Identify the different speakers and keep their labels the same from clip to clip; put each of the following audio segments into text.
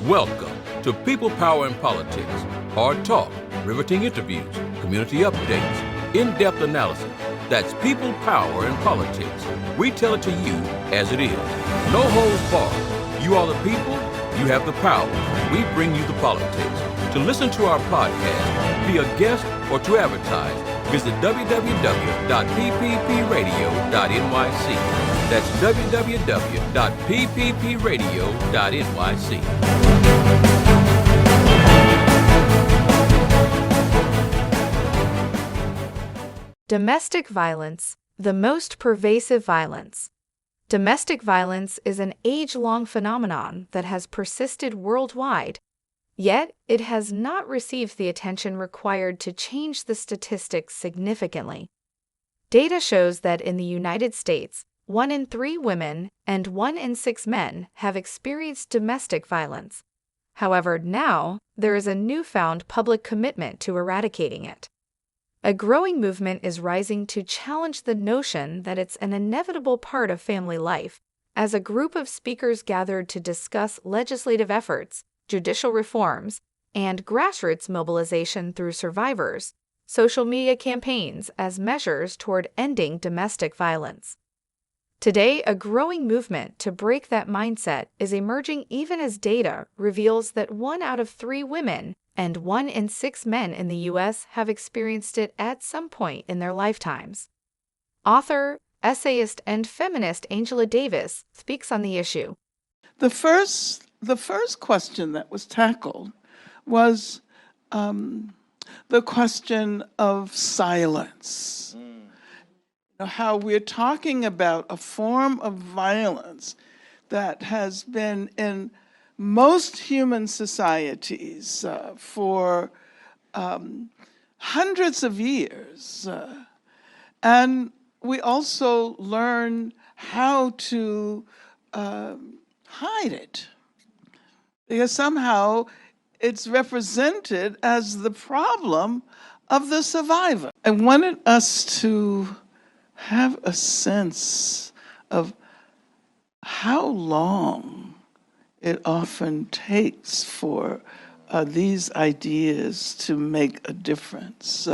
Speaker 1: Welcome to People, Power, and Politics. Hard talk, riveting interviews, community updates, in-depth analysis. That's People, Power, and Politics. We tell it to you as it is. No holds barred. You are the people. You have the power. We bring you the politics. To listen to our podcast, be a guest, or to advertise, visit www.pppradio.nyc. That's www.pppradio.nyc.
Speaker 2: Domestic violence, the most pervasive violence. Domestic violence is an age-long phenomenon that has persisted worldwide, yet it has not received the attention required to change the statistics significantly. Data shows that in the United States, 1 in 3 women and 1 in 6 men have experienced domestic violence. However, now there is a newfound public commitment to eradicating it. A growing movement is rising to challenge the notion that it's an inevitable part of family life, as a group of speakers gathered to discuss legislative efforts, judicial reforms, and grassroots mobilization through survivors, social media campaigns as measures toward ending domestic violence. Today, a growing movement to break that mindset is emerging even as data reveals that 1 out of 3 women and 1 in 6 men in the U.S. have experienced it at some point in their lifetimes. Author, essayist, and feminist Angela Davis speaks on the issue.
Speaker 3: The first question that was tackled was the question of silence. How we're talking about a form of violence that has been in most human societies for hundreds of years. And we also learn how to hide it, because somehow it's represented as the problem of the survivor. I wanted us to have a sense of how long it often takes for these ideas to make a difference,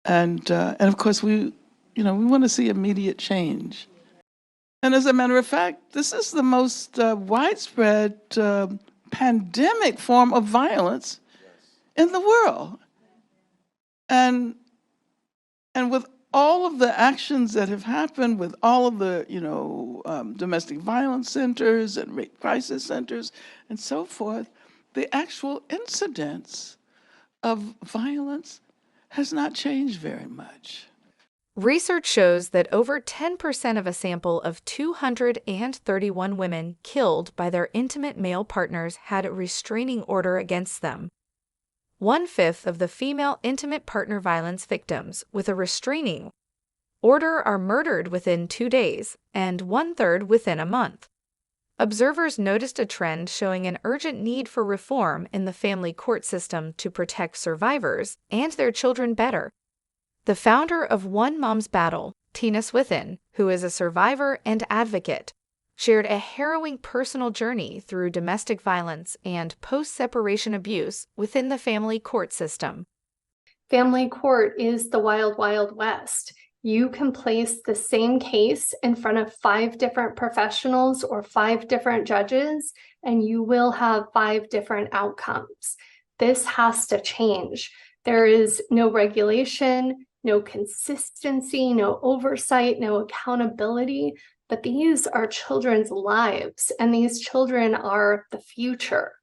Speaker 3: and of course we want to see immediate change. And as a matter of fact, this is the most widespread pandemic form of violence in the world, and with all of the actions that have happened, with all of the, domestic violence centers and rape crisis centers and so forth, the actual incidence of violence has not changed very much.
Speaker 2: Research shows that over 10% of a sample of 231 women killed by their intimate male partners had a restraining order against them. 1/5 of the female intimate partner violence victims with a restraining order are murdered within 2 days, and 1/3 within a month. Observers noticed a trend showing an urgent need for reform in the family court system to protect survivors and their children better. The founder of One Mom's Battle, Tina Swithin, who is a survivor and advocate, shared a harrowing personal journey through domestic violence and post-separation abuse within the family court system.
Speaker 4: Family court is the wild, wild west. You can place the same case in front of 5 different professionals or 5 different judges, and you will have 5 different outcomes. This has to change. There is no regulation, no consistency, no oversight, no accountability. But these are children's lives, and these children are the future.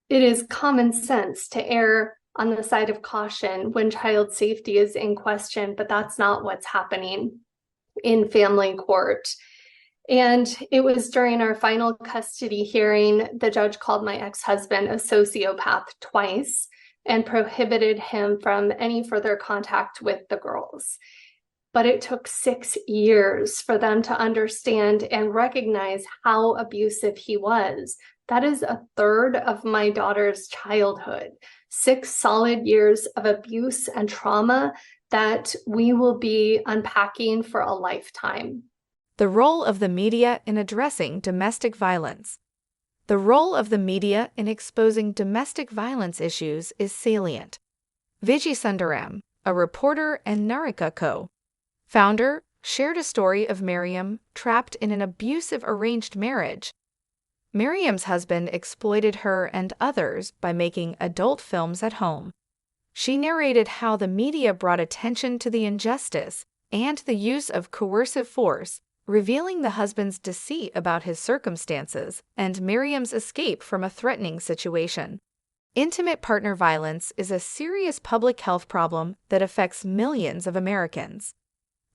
Speaker 4: It is common sense to err on the side of caution when child safety is in question, but that's not what's happening in family court. And it was during our final custody hearing, the judge called my ex-husband a sociopath twice and prohibited him from any further contact with the girls. But it took 6 years for them to understand and recognize how abusive he was. That is 1/3 of my daughter's childhood. 6 solid years of abuse and trauma that we will be unpacking for a lifetime.
Speaker 2: The role of the media in addressing domestic violence. The role of the media in exposing domestic violence issues is salient. Vijay Sundaram, a reporter and Narika co-founder, shared a story of Miriam trapped in an abusive arranged marriage. Miriam's husband exploited her and others by making adult films at home. She narrated how the media brought attention to the injustice and the use of coercive force, revealing the husband's deceit about his circumstances and Miriam's escape from a threatening situation. Intimate partner violence is a serious public health problem that affects millions of Americans.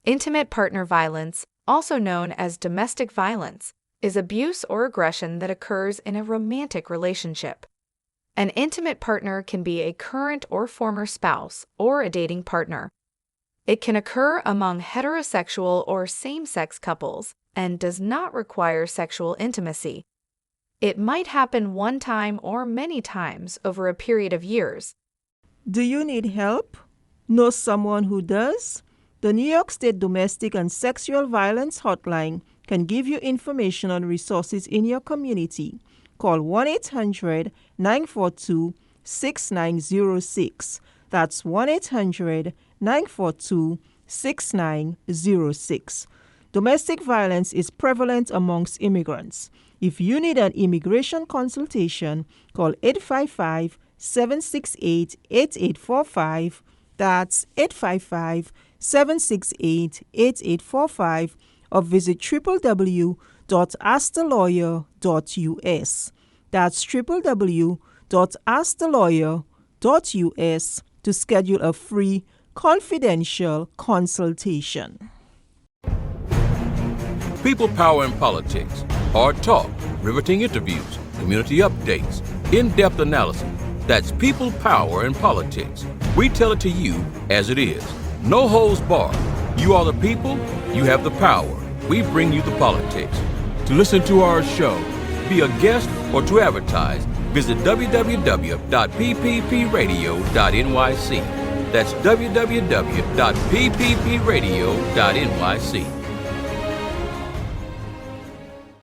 Speaker 2: Intimate partner violence, also known as domestic violence, is abuse or aggression that occurs in a romantic relationship. An intimate partner can be a current or former spouse or a dating partner. It can occur among heterosexual or same-sex couples and does not require sexual intimacy. It might happen one time or many times over a period of years.
Speaker 5: Do you need help? Know someone who does? The New York State Domestic and Sexual Violence Hotline can give you information on resources in your community. Call 1-800-942-6906. That's 1-800-942-6906. Domestic violence is prevalent amongst immigrants. If you need an immigration consultation, call 855-768-8845. That's 855-768-8845, or visit www.askthelawyer.us. That's www.askthelawyer.us to schedule a free, confidential consultation.
Speaker 1: People, Power, and Politics. Hard talk, riveting interviews, community updates, in-depth analysis. That's People, Power, and Politics. We tell it to you as it is. No holds barred. You are the people, you have the power. We bring you the politics. To listen to our show, be a guest, or to advertise, visit www.pppradio.nyc. That's www.pppradio.nyc.